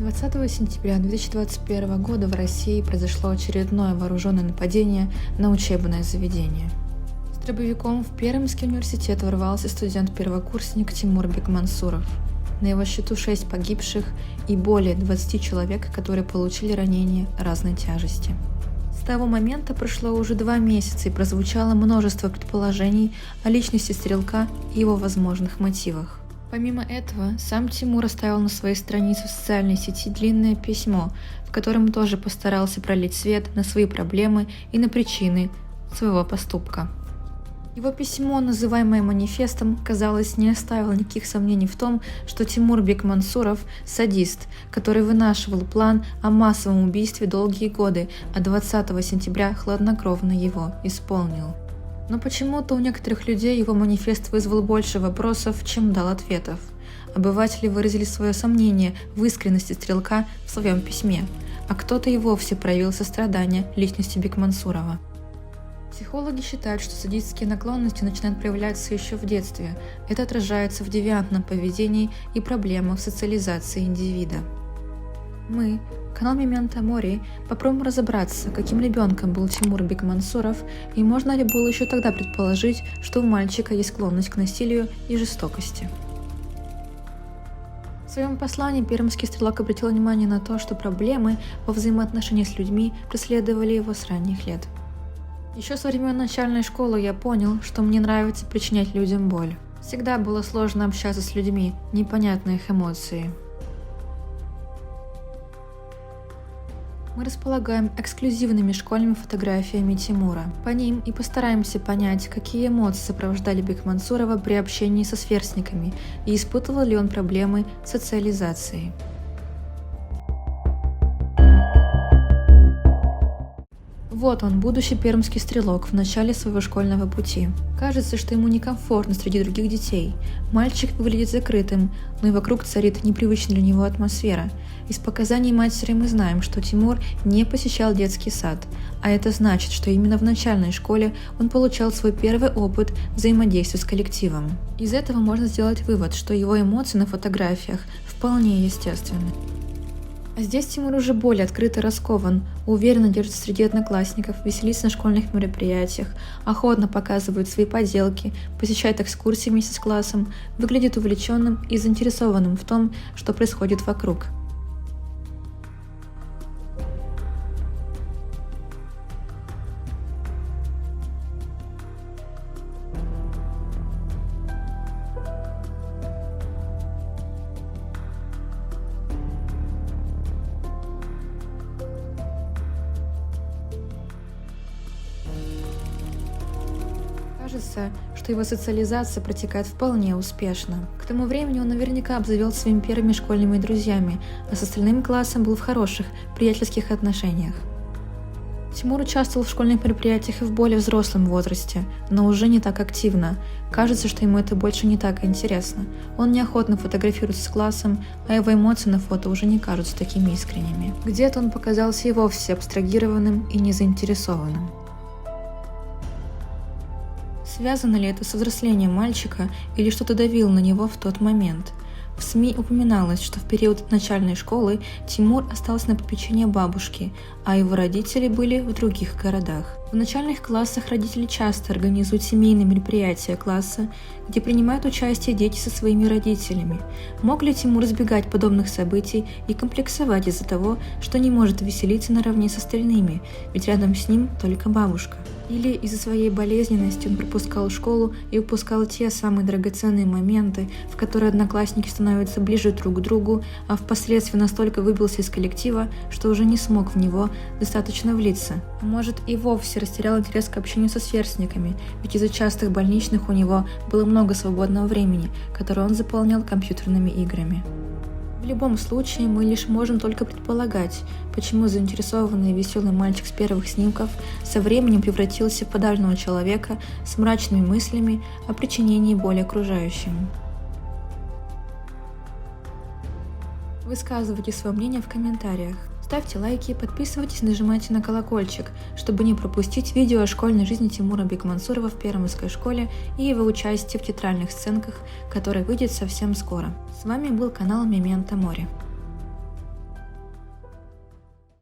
20 сентября 2021 года в России произошло очередное вооруженное нападение на учебное заведение. С дробовиком в Пермский университет ворвался студент-первокурсник Тимур Бекмансуров. На его счету 6 погибших и более 20 человек, которые получили ранения разной тяжести. С того момента прошло уже 2 месяца и прозвучало множество предположений о личности стрелка и его возможных мотивах. Помимо этого, сам Тимур оставил на своей странице в социальной сети длинное письмо, в котором тоже постарался пролить свет на свои проблемы и на причины своего поступка. Его письмо, называемое манифестом, казалось, не оставило никаких сомнений в том, что Тимур Бекмансуров – садист, который вынашивал план о массовом убийстве долгие годы, а 20 сентября хладнокровно его исполнил. Но почему-то у некоторых людей его манифест вызвал больше вопросов, чем дал ответов. Обыватели выразили свое сомнение в искренности стрелка в своем письме, а кто-то и вовсе проявил сострадание личности Бекмансурова. Психологи считают, что садистские наклонности начинают проявляться еще в детстве. Это отражается в девиантном поведении и проблемах в социализации индивида. Мы, канал Мементо Мори, попробуем разобраться, каким ребенком был Тимур Бекмансуров и можно ли было еще тогда предположить, что у мальчика есть склонность к насилию и жестокости. В своем послании пермский стрелок обратил внимание на то, что проблемы во взаимоотношениях с людьми преследовали его с ранних лет. Еще со времен начальной школы я понял, что мне нравится причинять людям боль. Всегда было сложно общаться с людьми, непонятны их эмоции. Мы располагаем эксклюзивными школьными фотографиями Тимура. По ним и постараемся понять, какие эмоции сопровождали Бекмансурова при общении со сверстниками и испытывал ли он проблемы с социализацией. Вот он, будущий пермский стрелок в начале своего школьного пути. Кажется, что ему некомфортно среди других детей. Мальчик выглядит закрытым, но и вокруг царит непривычная для него атмосфера. Из показаний матери мы знаем, что Тимур не посещал детский сад, а это значит, что именно в начальной школе он получал свой первый опыт взаимодействия с коллективом. Из этого можно сделать вывод, что его эмоции на фотографиях вполне естественны. А здесь Тимур уже более открыто раскован, уверенно держится среди одноклассников, веселится на школьных мероприятиях, охотно показывает свои поделки, посещает экскурсии вместе с классом, выглядит увлеченным и заинтересованным в том, что происходит вокруг. Кажется, что его социализация протекает вполне успешно. К тому времени он наверняка обзавелся своими первыми школьными друзьями, а с остальным классом был в хороших, приятельских отношениях. Тимур участвовал в школьных мероприятиях и в более взрослом возрасте, но уже не так активно. Кажется, что ему это больше не так интересно. Он неохотно фотографируется с классом, а его эмоции на фото уже не кажутся такими искренними. Где-то он показался и вовсе абстрагированным и незаинтересованным. Связано ли это со взрослением мальчика или что-то давило на него в тот момент? В СМИ упоминалось, что в период начальной школы Тимур остался на попечении бабушки, а его родители были в других городах. В начальных классах родители часто организуют семейные мероприятия класса, где принимают участие дети со своими родителями. Мог ли Тимур избегать подобных событий и комплексовать из-за того, что не может веселиться наравне с остальными, ведь рядом с ним только бабушка? Или из-за своей болезненности он пропускал школу и упускал те самые драгоценные моменты, в которые одноклассники становятся ближе друг к другу, а впоследствии настолько выбился из коллектива, что уже не смог в него достаточно влиться. А может и вовсе растерял интерес к общению со сверстниками, ведь из-за частых больничных у него было много свободного времени, которое он заполнял компьютерными играми. В любом случае, мы лишь можем только предполагать, почему заинтересованный и веселый мальчик с первых снимков со временем превратился в подавленного человека с мрачными мыслями о причинении боли окружающим. Высказывайте свое мнение в комментариях. Ставьте лайки, подписывайтесь и нажимайте на колокольчик, чтобы не пропустить видео о школьной жизни Тимура Бекмансурова в Пермской школе и его участие в театральных сценках, которое выйдет совсем скоро. С вами был канал Мементо Мори.